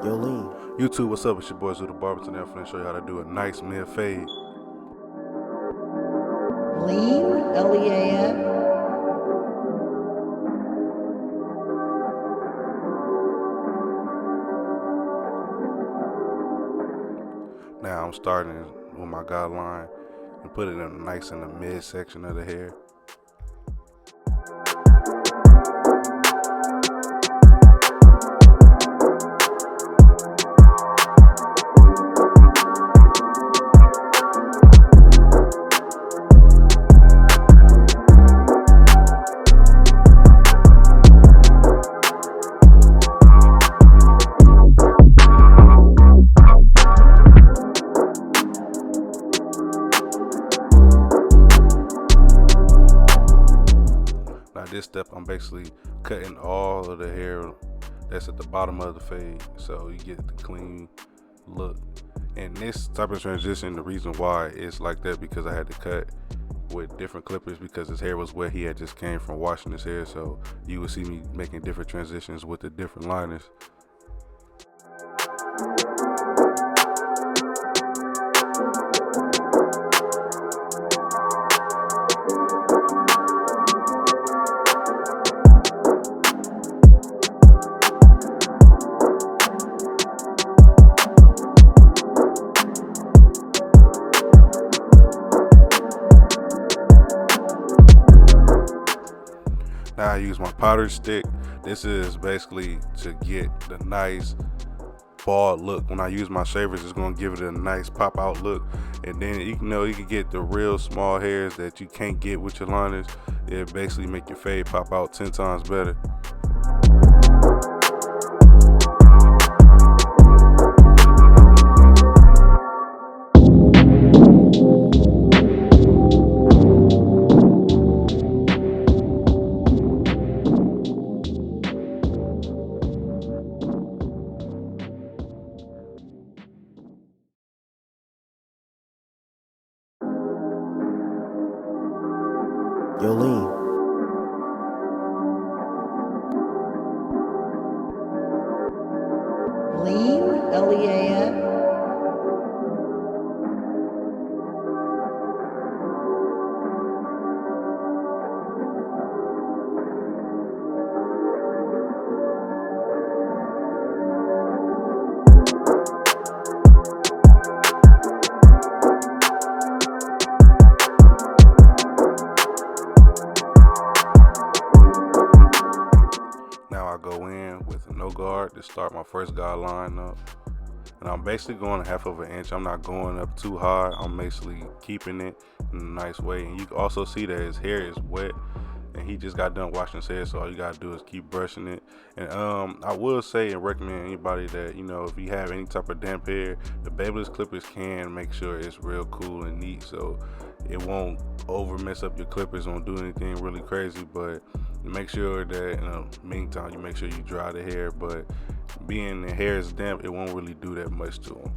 Yo, Lean. YouTube, what's up? It's your boy Zuda Barber. Today I'm finna show you how to do a nice mid fade. Lean, L-E-A-N. Now I'm starting with my guideline and put it in nice in the mid section of the hair. Now this step, I'm basically cutting all of the hair that's at the bottom of the fade, so you get the clean look. And this type of transition, the reason why it's like that because I had to cut with different clippers because his hair was wet. He had just came from washing his hair, so you will see me making different transitions with the different liners. Now I use my powder stick. This is basically to get the nice bald look. When I use my shavers, it's gonna give it a nice pop out look. And then you can get the real small hairs that you can't get with your liners. It basically make your fade pop out 10 times better. Yo, Lean. Lean, L-E-A-N. Now I go in with no guard to start my first guideline up. And I'm basically going 1/2 of an inch. I'm not going up too high. I'm basically keeping it in a nice way. And you can also see that his hair is wet and he just got done washing his hair, so all you gotta do is keep brushing it. And I will say and recommend anybody that, if you have any type of damp hair, the BaByliss clippers can make sure it's real cool and neat, so it won't over mess up your clippers, won't do anything really crazy. But make sure that in the meantime you make sure you dry the hair, but being the hair is damp, it won't really do that much to them.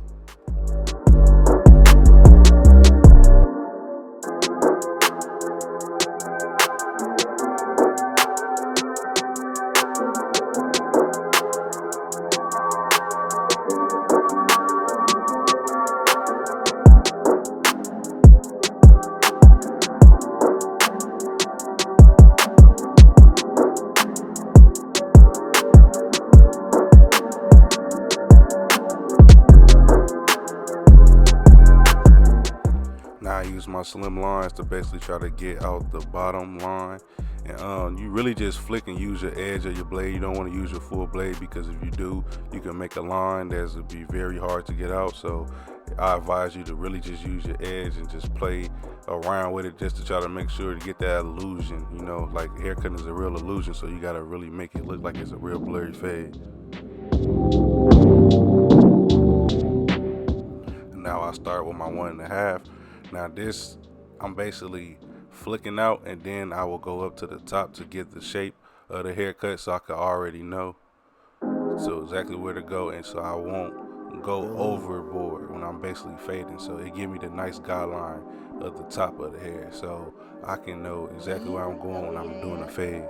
Now I use my slim lines to basically try to get out the bottom line. And you really just flick and use your edge of your blade. You don't want to use your full blade, because if you do, you can make a line that would be very hard to get out. So I advise you to really just use your edge and just play around with it, just to try to make sure to get that illusion. Like haircutting is a real illusion, so you got to really make it look like it's a real blurry fade. And now I start with my 1.5. Now this, I'm basically flicking out, and then I will go up to the top to get the shape of the haircut, so I can already know so exactly where to go, and so I won't go overboard when I'm basically fading. So it give me the nice guideline of the top of the hair, so I can know exactly where I'm going when I'm doing a fade.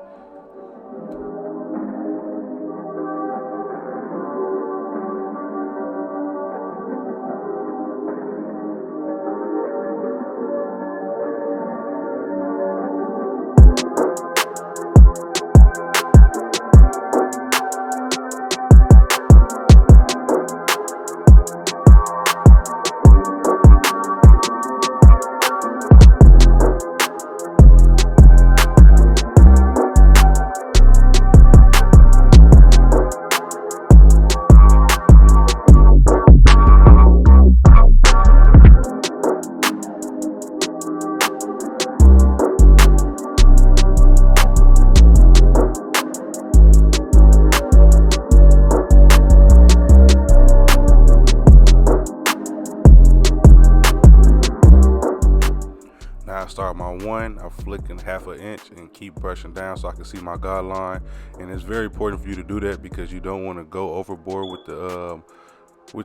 start my one, I flick in 1/2 inch and keep brushing down so I can see my guideline. And it's very important for you to do that because you don't want to go overboard with the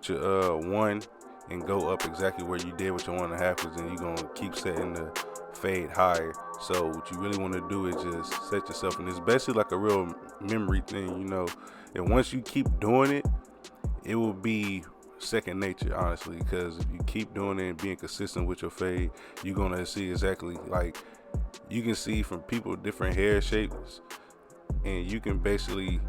your one and go up exactly where you did with your 1.5, because then you're gonna keep setting the fade higher. So what you really want to do is just set yourself, and it's basically like a real memory thing, you know. And once you keep doing it, it will be second nature, honestly, because if you keep doing it and being consistent with your fade, you're gonna see exactly, like, you can see from people different hair shapes, and you can basically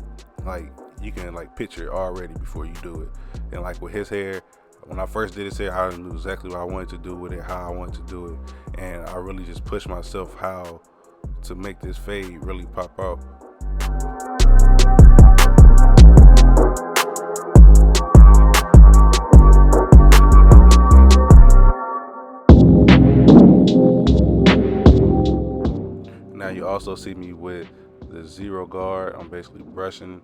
you can picture it already before you do it. And like with his hair, when I first did his hair, I knew exactly what I wanted to do with it, how I wanted to do it, and I really just pushed myself how to make this fade really pop out. Now you also see me with the 0 guard. I'm basically brushing.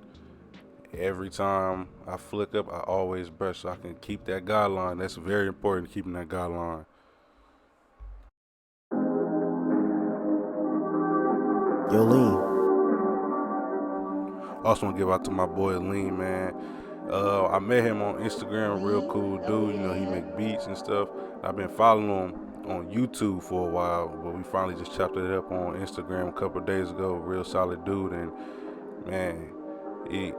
Every time I flick up, I always brush so I can keep that guideline. That's very important, keeping that guideline. Yo, Lean. Also want to give out to my boy Lean, man. I met him on Instagram, real cool dude. You know, he make beats and stuff. I've been following him on YouTube for a while, but we finally just chopped it up on Instagram a couple of days ago. Real solid dude, and man, he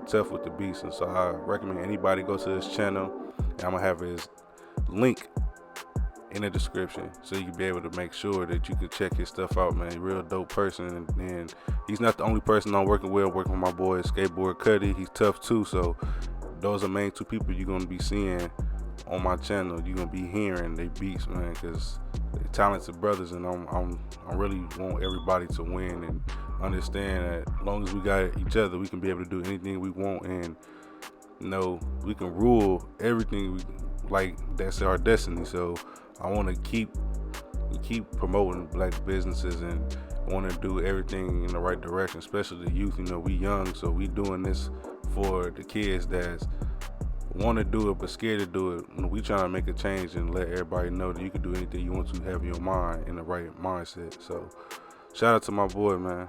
tough with the beats, and so I recommend anybody go to his channel, and I'm gonna have his link in the description so you can be able to make sure that you can check his stuff out, man. Real dope person, and he's not the only person I'm working with. I'm working with my boy Skateboard Cuddy. He's tough too, so those are the main 2 people you're gonna be seeing on my channel. You're gonna be hearing they beats, man, because they're talented brothers, and I really want everybody to win and understand that as long as we got each other, we can be able to do anything we want, and we can rule everything that's our destiny. So I want to keep promoting black businesses, and want to do everything in the right direction, especially the youth. You know, we young, so we doing this for the kids that want to do it but scared to do it. We trying to make a change and let everybody know that you can do anything you want to have in your mind in the right mindset. So shout out to my boy, man.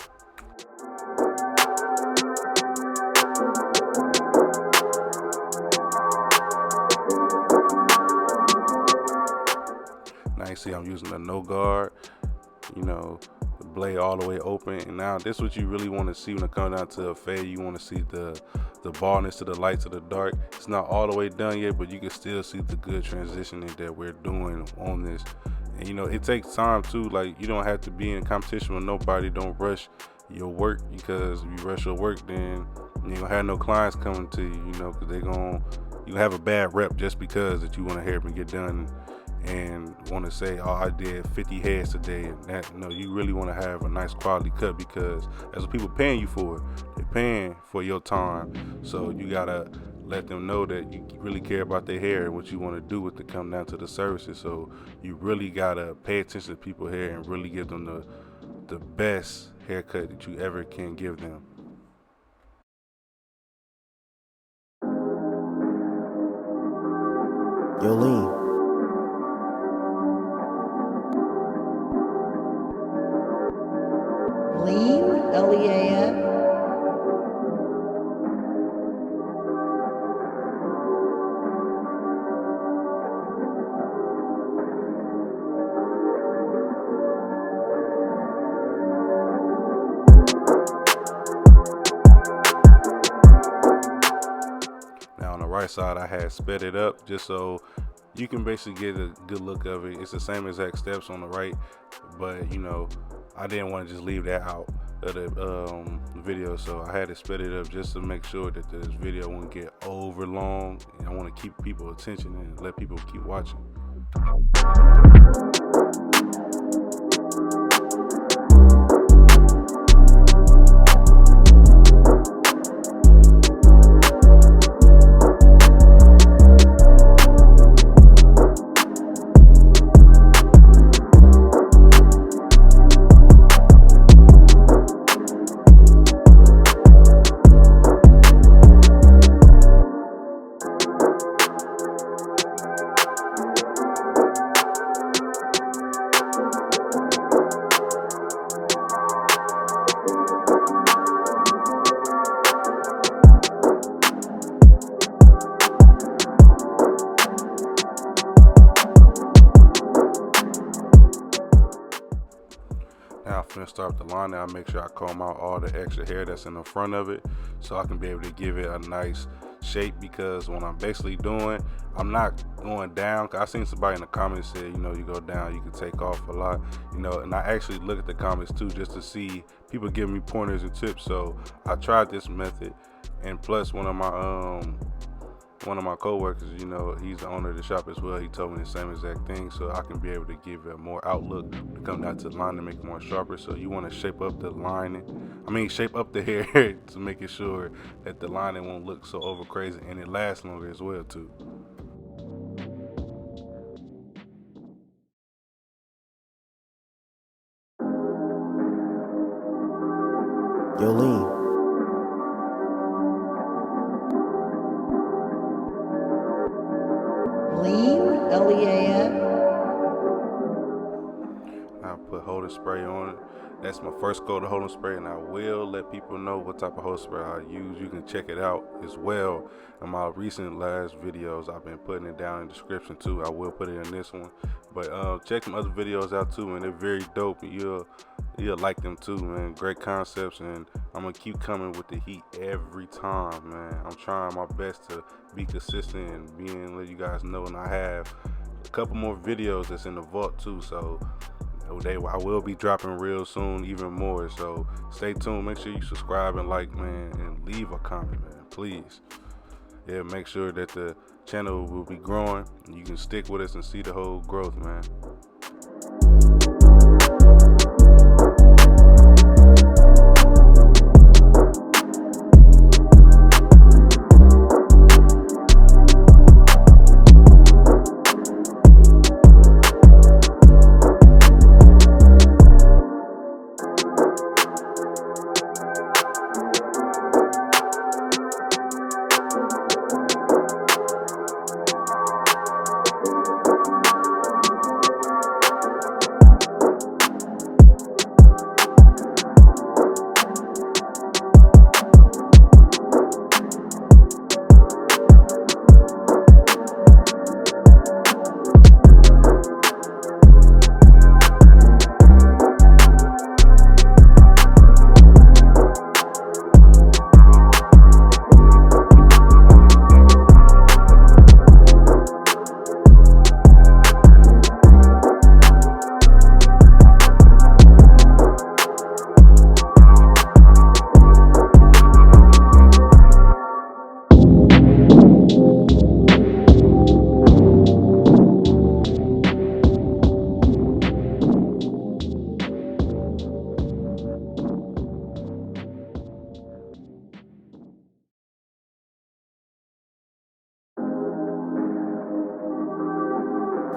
Now you see I'm using a no guard, you know, the blade all the way open. And now this is what you really want to see when it comes down to a fade. You want to see the baldness to the light to the dark. It's not all the way done yet, but you can still see the good transitioning that we're doing on this. And you know, it takes time too. Like, you don't have to be in competition with nobody. Don't rush your work, because if you rush your work, then you don't have no clients coming to you, you know, because you have a bad rep just because that you want to hurry up and get done and want to say, oh, I did 50 heads today, and that, you really want to have a nice quality cut, because that's what people paying you for. They're paying for your time, so you gotta let them know that you really care about their hair and what you want to do with it come down to the services. So you really gotta pay attention to people's hair and really give them the best haircut that you ever can give them. Yo, Lean. Lean, L-E-A-N. Now on the right side, I had sped it up just so you can basically get a good look of it. It's the same exact steps on the right, but you know, I didn't want to just leave that out of the video, so I had to sped it up just to make sure that this video won't get over long, and I want to keep people attention and let people keep watching. start the line, I make sure I comb out all the extra hair that's in the front of it, so I can be able to give it a nice shape. Because when I'm basically doing, I'm not going down. Cause I seen somebody in the comments say, you know, you go down, you can take off a lot, you know. And I actually look at the comments too, just to see people giving me pointers and tips. So I tried this method, and plus one of my co-workers, you know, he's the owner of the shop as well, he told me the same exact thing, so I can be able to give it more outlook to come down to the line and make it more sharper. So you want to shape up the lining, shape up the hair to make it sure that the lining won't look so over crazy, and it lasts longer as well too. Yo, lean. Lean, L-E-A-N. I put holding spray on it. That's my first coat of holding spray, and I will let people know what type of holding spray I use. You can check it out as well in my recent last videos. I've been putting it down in the description too. I will put it in this one, but check some other videos out too, man. They're very dope. You'll like them too, man. Great concepts, and I'm gonna keep coming with the heat every time, man. I'm trying my best to be consistent and let you guys know, and I have a couple more videos that's in the vault too, so I will be dropping real soon, even more. So stay tuned. Make sure you subscribe and like, man, and leave a comment, man, please. Yeah, make sure that the channel will be growing and you can stick with us and see the whole growth, man.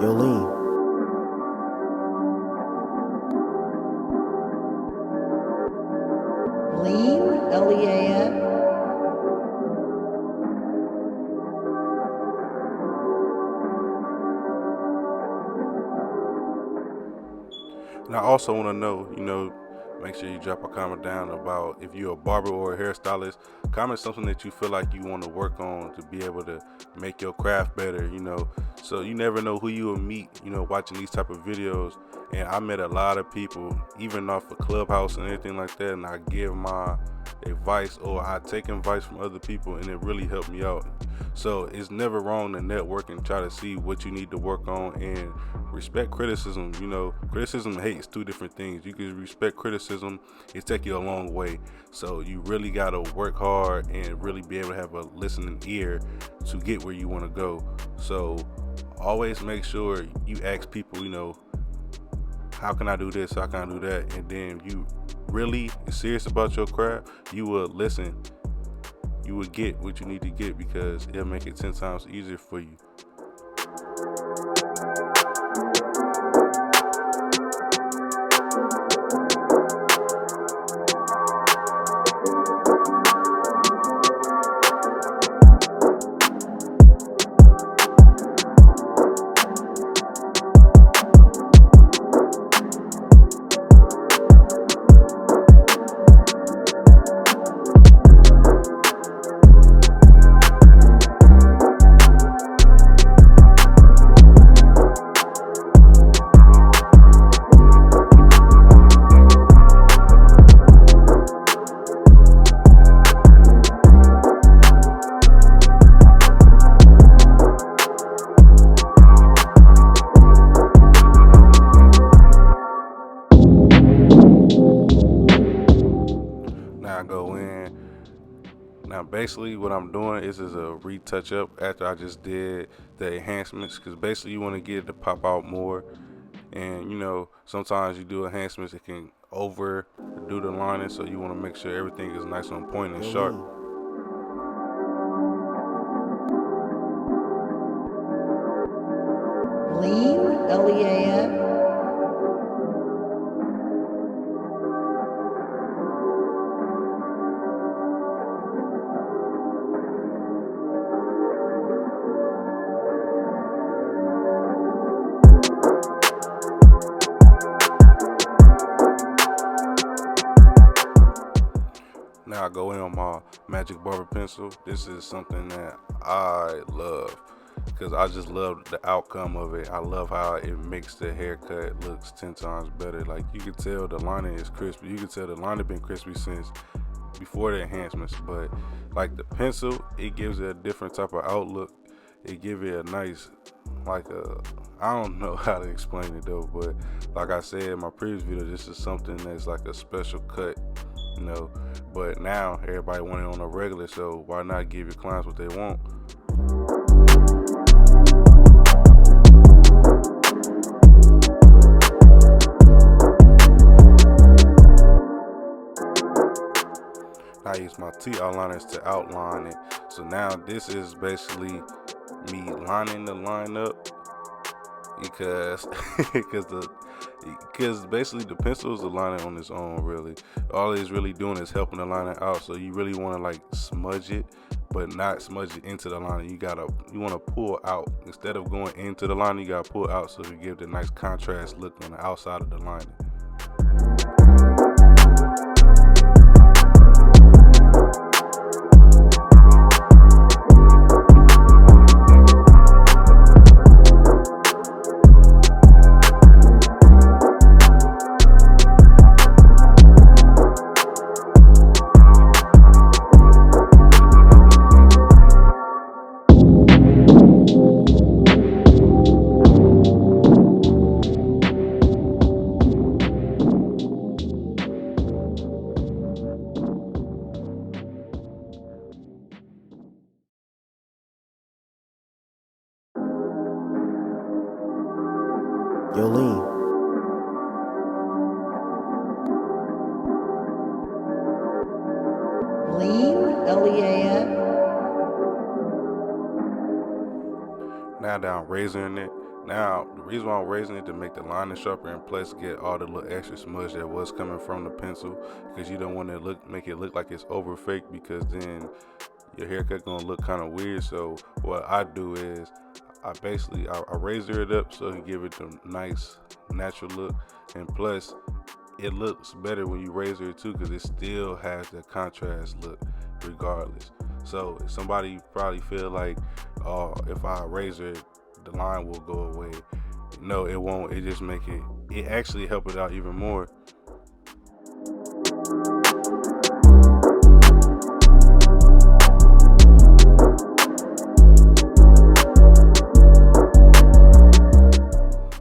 Yo, lean. Lean, L-E-A-N. And I also want to know, you know, make sure you drop a comment down about if you're a barber or a hairstylist. Comment something that you feel like you want to work on to be able to make your craft better, you know. So you never know who you will meet, you know, watching these type of videos. And I met a lot of people, even off of Clubhouse and anything like that, and I give my advice, or I take advice from other people, and it really helped me out. So it's never wrong to network and try to see what you need to work on, and respect criticism. You know, criticism and hate is two different things. You can respect criticism, it take you a long way. So you really gotta work hard and really be able to have a listening ear to get where you want to go. So always make sure you ask people, you know, how can I do this? How can I do that? And then you really serious about your craft, you will listen. You will get what you need to get, because it'll make it 10 times easier for you. Now basically what I'm doing is a retouch up after I just did the enhancements, because basically you want to get it to pop out more. And you know, sometimes you do enhancements, it can overdo the lining, so you want to make sure everything is nice on point and sharp. Lean, L-E-A-N. Now I go in on my Magic Barber pencil. This is something that I love because I just love the outcome of it. I love how it makes the haircut looks 10 times better. Like, you can tell the lining is crispy. You can tell the lining been crispy since before the enhancements, but like the pencil, it gives it a different type of outlook. It gives it a nice, like I don't know how to explain it though, but like I said in my previous video, this is something that's like a special cut, you know. But now everybody want it on a regular, so why not give your clients what they want? I use my T outliners to outline it. So now this is basically me lining the line up because because basically the pencil is a liner on its own. Really, all it's really doing is helping the liner out. So you really want to like smudge it, but not smudge it into the liner. You want to pull out instead of going into the liner. You gotta pull out so you give the nice contrast look on the outside of the lining. Yo, lean. Lean, L-E-A-N. Now that I'm razoring it, now the reason why I'm raising it to make the lining sharper and plus get all the little extra smudge that was coming from the pencil, because you don't want to make it look like it's over fake, because then your haircut gonna look kind of weird. So what I do is I razor it up so it give it the nice natural look, and plus it looks better when you razor it too, because it still has the contrast look regardless. So if somebody probably feel like, oh, if I razor it, the line will go away. No, it won't. It just make it actually help it out even more.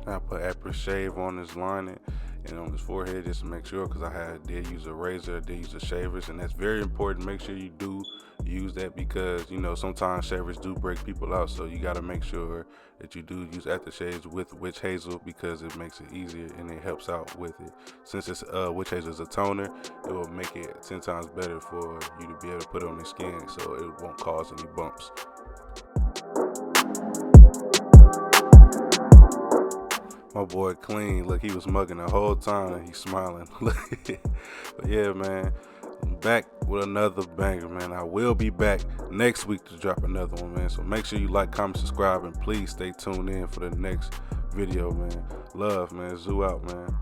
I put Afro shave on this lining and on his forehead just to make sure, because I did use a razor, I did use the shavers, and that's very important. Make sure you do use that, because you know sometimes shavers do break people out, so you got to make sure that you do use aftershaves with witch hazel, because it makes it easier and it helps out with it. Since it's witch hazel is a toner, it will make it 10 times better for you to be able to put it on the skin, so it won't cause any bumps. My boy clean, look, he was mugging the whole time and he's smiling. But yeah, man, I'm back with another banger, man. I will be back next week to drop another one, man. So make sure you like, comment, subscribe, and please stay tuned in for the next video, man. Love, man. Zoo out, man.